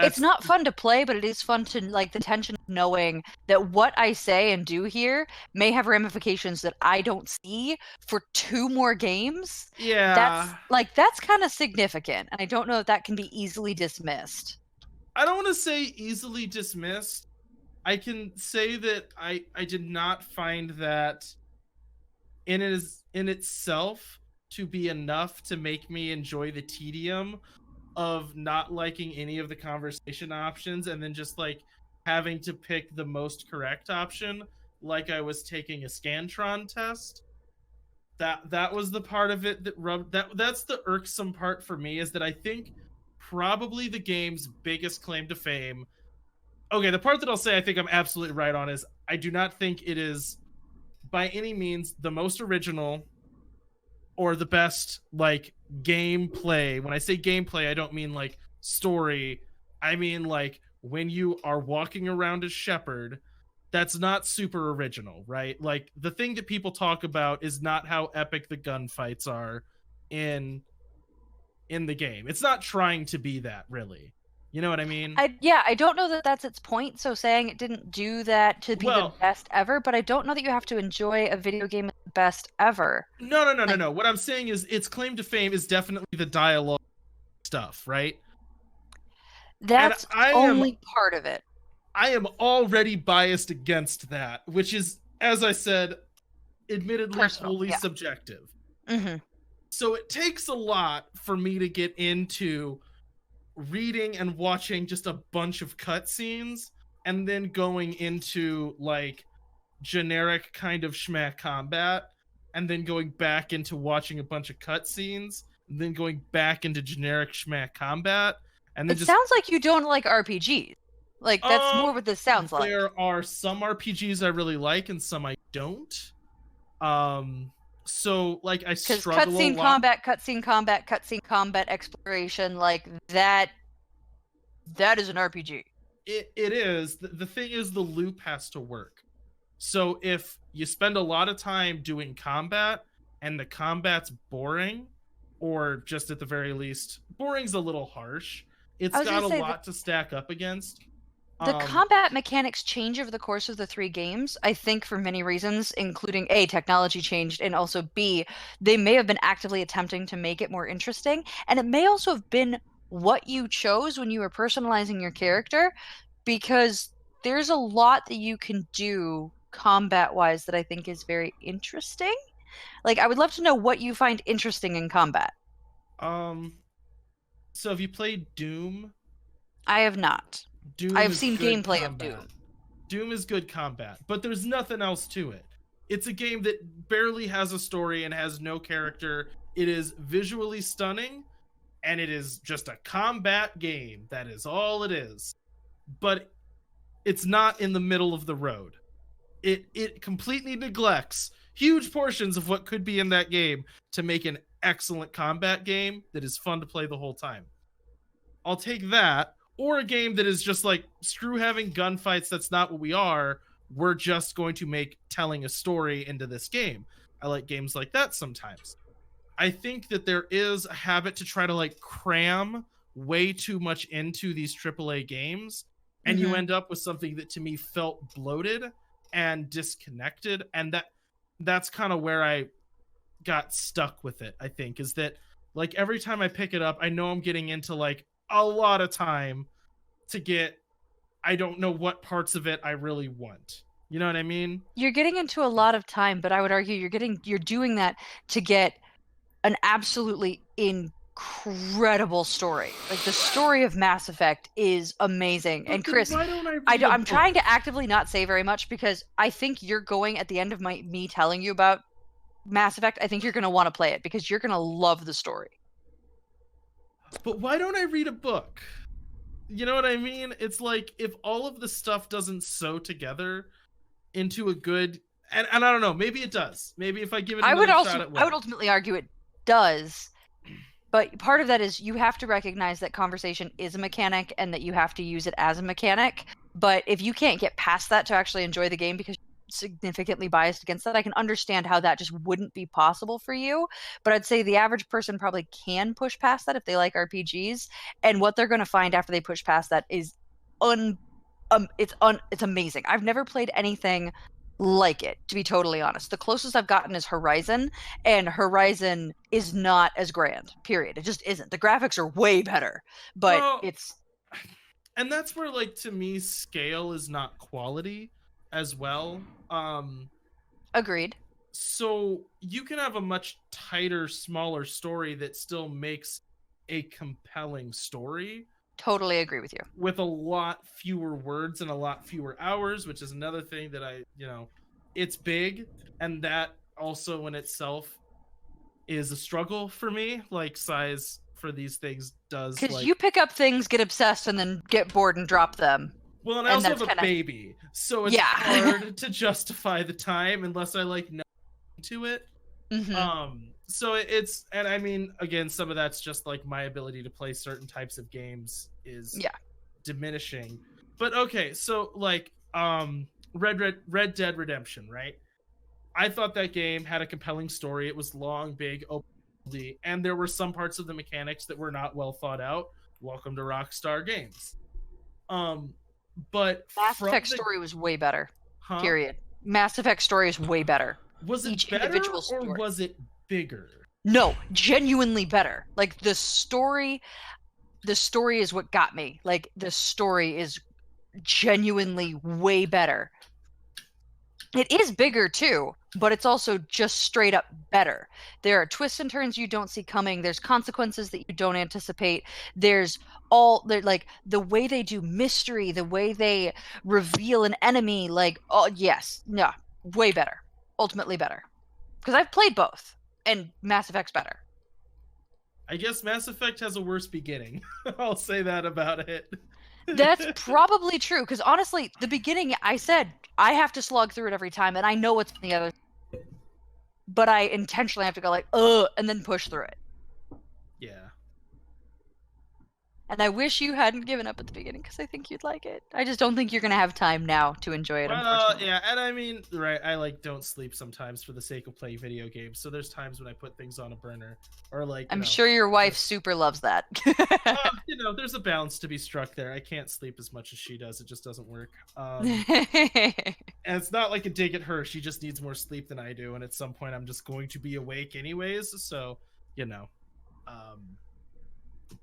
It's not fun to play, but it is fun to, like, the tension of knowing that what I say and do here may have ramifications that I don't see for 2 more games. Yeah. That's kind of significant, and I don't know if that can be easily dismissed. I don't want to say easily dismissed. I can say that I did not find that in itself to be enough to make me enjoy the tedium of not liking any of the conversation options and then just like having to pick the most correct option, like I was taking a Scantron test. That was the part of it that rubbed that's the irksome part for me, is that I think probably the game's biggest claim to fame Okay, the part that I'll say I think I'm absolutely right on is I do not think it is by any means the most original or the best like gameplay. When I say gameplay, I don't mean like story. I mean like when you are walking around as Shepard, that's not super original, right? Like the thing that people talk about is not how epic the gunfights are in the game. It's not trying to be that, really. You know what I mean? I don't know that that's its point. So saying it didn't do that to be the best ever, but I don't know that you have to enjoy a video game the best ever. No. What I'm saying is its claim to fame is definitely the dialogue stuff, right? That's only part of it. I am already biased against that, which is, as I said, admittedly wholly subjective. Mm-hmm. So it takes a lot for me to get into reading and watching just a bunch of cutscenes and then going into like generic kind of schmack combat and then going back into watching a bunch of cutscenes and then going back into generic schmack combat. And then it sounds like you don't like RPGs. Like that's more what this sounds like. There are some RPGs I really like and some I don't. So like I struggle a lot. Cutscene combat, exploration, like that is an RPG. It is. The thing is the loop has to work. So if you spend a lot of time doing combat and the combat's boring, or just at the very least, boring's a little harsh. It's got a lot to stack up against. The combat mechanics change over the course of the 3 games, I think for many reasons, including A, technology changed, and also B, they may have been actively attempting to make it more interesting, and it may also have been what you chose when you were personalizing your character, because there's a lot that you can do combat-wise that I think is very interesting. Like, I would love to know what you find interesting in combat. So have you played Doom? I have not. I've seen gameplay of Doom. Doom is good combat, but there's nothing else to it. It's a game that barely has a story and has no character. It is visually stunning, and it is just a combat game. That is all it is. But it's not in the middle of the road. It completely neglects huge portions of what could be in that game to make an excellent combat game that is fun to play the whole time. I'll take that. Or a game that is just like, screw having gunfights, that's not what we are. We're just going to make telling a story into this game. I like games like that sometimes. I think that there is a habit to try to like cram way too much into these AAA games. And you end up with something that to me felt bloated and disconnected. And that's kind of where I got stuck with it, I think, is that like every time I pick it up, I know I'm getting into like a lot of time to get, I don't know what parts of it I really want. You know what I mean? You're getting into a lot of time, but I would argue you're doing that to get an absolutely incredible story. Like the story of Mass Effect is amazing. But and Chris, I'm trying to actively not say very much because I think you're going at the end of me telling you about Mass Effect. I think you're going to want to play it because you're going to love the story. But why don't I read a book? You know what I mean? It's like if all of the stuff doesn't sew together into a good, and I don't know, maybe it does. Maybe if I give it another shot, it will. I would ultimately argue it does. But part of that is you have to recognize that conversation is a mechanic and that you have to use it as a mechanic. But if you can't get past that to actually enjoy the game because significantly biased against that, I can understand how that just wouldn't be possible for you. But I'd say the average person probably can push past that if they like RPGs, and what they're going to find after they push past that is it's amazing. I've never played anything like it, to be totally honest. The closest I've gotten is Horizon, and Horizon is not as grand, period. It just isn't. The graphics are way better, but and that's where, like, to me, scale is not quality as well. Agreed. So you can have a much tighter, smaller story that still makes a compelling story. Totally agree with you. With a lot fewer words and a lot fewer hours, which is another thing that it's big, and that also in itself is a struggle for me. Like, size for these things does, because you pick up things, get obsessed, and then get bored and drop them. Well, and I also have a baby, so it's hard to justify the time unless I like know to it. So it's, and I mean, again, some of that's just like my ability to play certain types of games is diminishing. But okay, so like Red Dead Redemption, right? I thought that game had a compelling story. It was long, big, open, and there were some parts of the mechanics that were not well thought out. Welcome to Rockstar Games. But Mass Effect story was way better. Period. Mass Effect story is way better. Was it better or was it bigger? No, genuinely better. Like the story is what got me. Like the story is genuinely way better. It is bigger too, but it's also just straight up better. There are twists and turns you don't see coming. There's consequences that you don't anticipate. There's like the way they do mystery, the way they reveal an enemy. Like, oh yes, no, way better. Ultimately better. Because I've played both, and Mass Effect's better. I guess Mass Effect has a worse beginning. I'll say that about it. That's probably true, because honestly, the beginning, I said, I have to slog through it every time, and I know what's on the other side. But I intentionally have to go like, and then push through it. Yeah. And I wish you hadn't given up at the beginning, because I think you'd like it. I just don't think you're going to have time now to enjoy it, unfortunately. Yeah, and I mean, right, I like don't sleep sometimes for the sake of playing video games, so there's times when I put things on a burner, or like, I'm sure your wife super loves that. There's a balance to be struck there. I can't sleep as much as she does. It just doesn't work. And it's not like a dig at her. She just needs more sleep than I do, and at some point I'm just going to be awake anyways, so,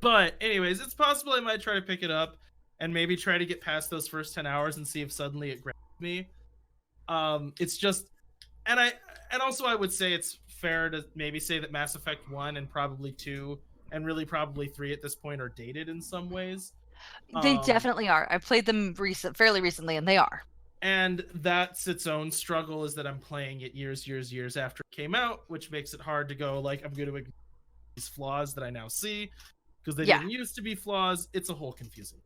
But anyways, it's possible I might try to pick it up and maybe try to get past those first 10 hours and see if suddenly it grabs me. It's just, and also I would say it's fair to maybe say that Mass Effect 1 and probably 2 and really probably 3 at this point are dated in some ways. They definitely are. I played them fairly recently, and they are. And that's its own struggle, is that I'm playing it years after it came out, which makes it hard to go like, I'm going to ignore these flaws that I now see. Because they didn't used to be flaws. It's a whole confusing.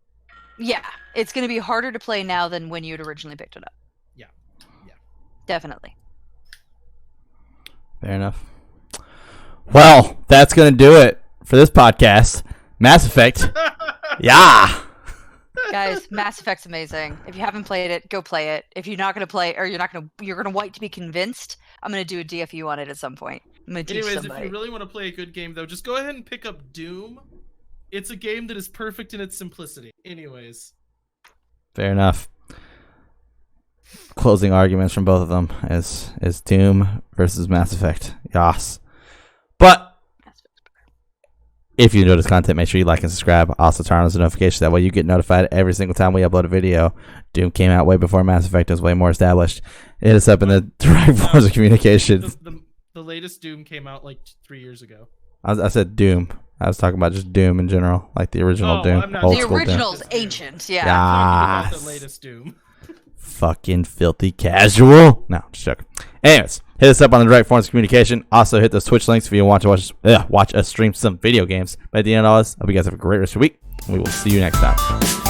Yeah, it's going to be harder to play now than when you'd originally picked it up. Yeah. Definitely. Fair enough. Well, that's going to do it for this podcast. Mass Effect. Yeah. Guys, Mass Effect's amazing. If you haven't played it, go play it. If you're not going to play, or you're going to wait to be convinced, I'm going to do a DFU on it at some point. Anyways, if you really want to play a good game, though, just go ahead and pick up Doom. It's a game that is perfect in its simplicity. Anyways. Fair enough. Closing arguments from both of them is Doom versus Mass Effect. Yas. But if you enjoy this content, make sure you like and subscribe. Also turn on the notifications. That way you get notified every single time we upload a video. Doom came out way before Mass Effect was way more established. Hit us up in the direct forms of communication. The latest Doom came out like 3 years ago. I said Doom. I was talking about just Doom in general, like the original Doom. The original's ancient, yeah. I'm talking about the latest Doom. Fucking filthy casual. No, just joking. Anyways, hit us up on the direct forms of communication. Also, hit those Twitch links if you want to watch us stream some video games. But at the end of all this, I hope you guys have a great rest of your week. And we will see you next time.